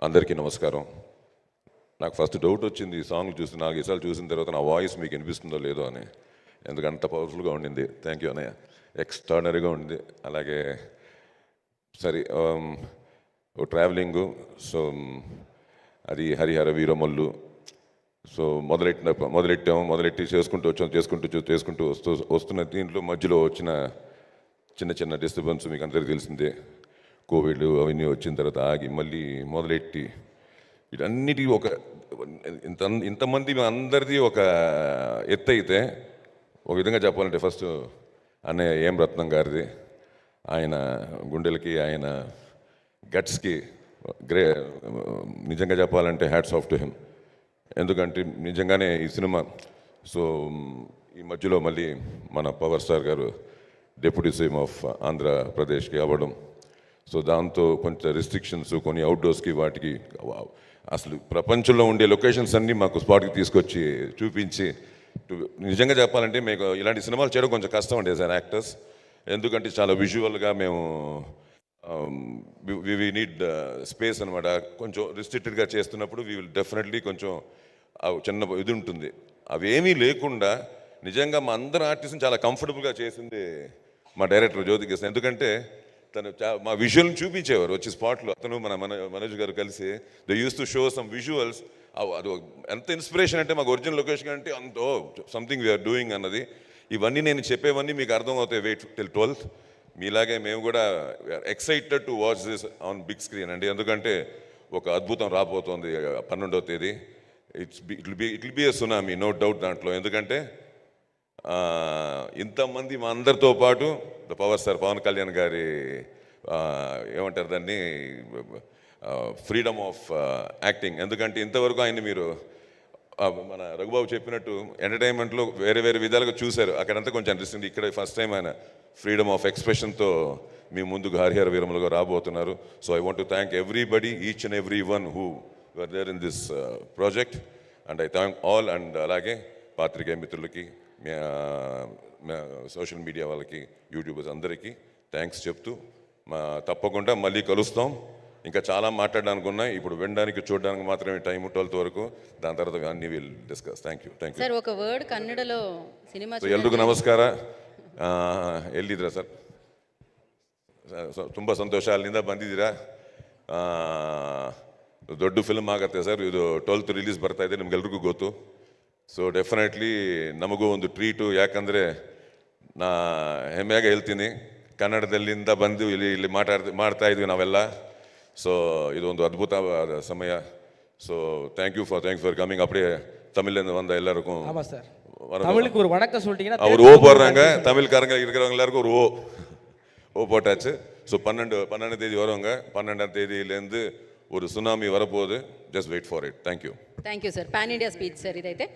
అందరికీ నమస్కారం. నాకు ఫస్ట్ డౌట్ వచ్చింది ఈ సాంగ్ చూసి 4 ఈసార్లు చూసిన తర్వాత నా వాయిస్ మీకు వినిపిస్తుందో లేదో అని. ఎందుకంటే అంత పవర్ఫుల్గా ఉండింది. థ్యాంక్ యూ అన్నయ్య. ఎక్స్ట్రాడనరీగా ఉండింది. అలాగే సరే ట్రావెలింగు సో అది హరిహర వీరమల్లు సో మొదలెట్టి చేసుకుంటూ వస్తున్న దీంట్లో మధ్యలో వచ్చిన చిన్న డిస్టర్బెన్స్ మీకు అందరికీ తెలిసిందే. కోవిడ్ అవన్నీ వచ్చిన తర్వాత ఆగి మళ్ళీ మొదలెట్టి వీటన్నిటికీ ఒక ఇంతమంది అందరిది ఒక ఎత్తు అయితే ఒక విధంగా చెప్పాలంటే ఫస్ట్ అన్నయ్య ఏం రత్నం గారిది ఆయన గుండెలకి ఆయన గట్స్కి నిజంగా చెప్పాలంటే హ్యాట్స్ ఆఫ్ టు హిమ్. ఎందుకంటే నిజంగానే ఈ సినిమా సో ఈ మధ్యలో మళ్ళీ మన పవర్ స్టార్ గారు డిప్యూటీ సీఎం ఆఫ్ ఆంధ్రప్రదేశ్కి అవ్వడం సో దాంతో కొంచెం రెస్ట్రిక్షన్స్ కొన్ని అవుట్డోర్స్కి వాటికి అసలు ప్రపంచంలో ఉండే లొకేషన్స్ అన్నీ మాకు స్పాట్కి తీసుకొచ్చి చూపించి నిజంగా చెప్పాలంటే మీకు ఇలాంటి సినిమాలు చేయడం కొంచెం కష్టం అండి యాజ్ అన్ యాక్టర్స్. ఎందుకంటే చాలా విజువల్గా మేము వి నీడ్ స్పేస్ అనమాట. కొంచెం రిస్ట్రిక్టెడ్గా చేస్తున్నప్పుడు వీ విల్ డెఫినెట్లీ కొంచెం చిన్న ఇది ఉంటుంది. అవేమీ లేకుండా నిజంగా మా అందరు ఆర్టిస్ట్ని చాలా కంఫర్టబుల్గా చేసింది మా డైరెక్టర్ జ్యోతికృష్ణ. ఎందుకంటే తను మా విజువల్ని చూపించేవారు వచ్చి స్పాట్లో. అతను మనోజ్ గారు కలిసి they use to show some visuals. అది ఎంత ఇన్స్పిరేషన్ అంటే మాకు ఒరిజినల్ లొకేషన్ అంటే అంతో సంథింగ్ వీఆర్ డూయింగ్ అన్నది. ఇవన్నీ నేను చెప్పేవన్నీ మీకు అర్థమవుతాయి వెయిట్ టిల్ 12th. మీలాగే మేము కూడా excited to watch this on big screen అండి. ఎందుకంటే ఒక అద్భుతం రాబోతోంది 12వ తేదీ. It will be a tsunami, no doubt దాంట్లో. ఎందుకంటే ఇంతమంది మా అందరితో పాటు the power star Pawan Kalyan గారి ఏమంటారు దాన్ని ఫ్రీడమ్ ఆఫ్ యాక్టింగ్. ఎందుకంటే ఇంతవరకు ఆయన మీరు మన రఘుబాబు చెప్పినట్టు ఎంటర్టైన్మెంట్లో వేరే విధాలుగా చూశారు. అక్కడంతా కొంచెం అనిపిస్తుంది. ఇక్కడ ఫస్ట్ టైం ఆయన ఫ్రీడమ్ ఆఫ్ ఎక్స్ప్రెషన్తో మీ ముందుకు హరిహర వీరములుగా రాబోతున్నారు. So I want to thank everybody, each and every one who were there in this project and I thank all. And అలాగే పాత్రికేయ మిత్రులకి, సోషల్ మీడియా వాళ్ళకి, యూట్యూబర్స్ అందరికీ థ్యాంక్స్ చెప్తూ తప్పకుండా మళ్ళీ కలుస్తాం. ఇంకా చాలా మాట్లాడడానికి ఉన్నాయి. ఇప్పుడు వినడానికి చూడడానికి మాత్రమే టైం 12th వరకు. దాని తర్వాత అన్నీ will discuss. Thank you. Sir ఒక వర్డ్ ಕನ್ನಡలో ಸಿನಿಮಾ ಎಲ್ರಿಗೂ ನಮಸ್ಕಾರ. ಎಲ್ಲಿದ್ದೀರಾ ಸರ್? ತುಂಬ ಸಂತೋಷ ಅಲ್ಲಿಂದ ಬಂದಿದ್ದೀರಾ. ದೊಡ್ಡ ಫಿಲ್ಮ್ ಆಗುತ್ತೆ ಸರ್ ಇದು. 12th ರಿಲೀಸ್ ಬರ್ತಾ ಇದೆ, ನಿಮ್ಗೆಲ್ರಿಗೂ ಗೊತ್ತು. ಸೊ ಡೆಫಿನೆಟ್ಲಿ ನಮಗೂ ಒಂದು ಟ್ರೀಟು. ಯಾಕಂದರೆ ನಾ ಹೆಮ್ಮೆಯಾಗಿ ಹೇಳ್ತೀನಿ, ಕನ್ನಡದಲ್ಲಿಂದ ಬಂದು ಇಲ್ಲಿ ಮಾಡ್ತಾ ಇದ್ವಿ ನಾವೆಲ್ಲ. ಸೊ ಇದೊಂದು ಅದ್ಭುತವಾದ ಸಮಯ. So thank you for coming. அப்படியே தமிழ்லேருந்து வந்த எல்லாருக்கும் தமிழுக்கு ஒரு வணக்கம் சொல்லிட்டீங்கன்னா அவர் ஓ போடுறாங்க. தமிழ்காரங்க இருக்கிறவங்க எல்லாருக்கும் ஒரு ஓ போட்டாச்சு. ஸோ 12 தேதி வருவாங்க. 12ஆம் தேதியிலேருந்து ஒரு சுனாமி வரப்போகுது. Just wait for it. Thank you sir. Pan India speech sir ఇదైతే.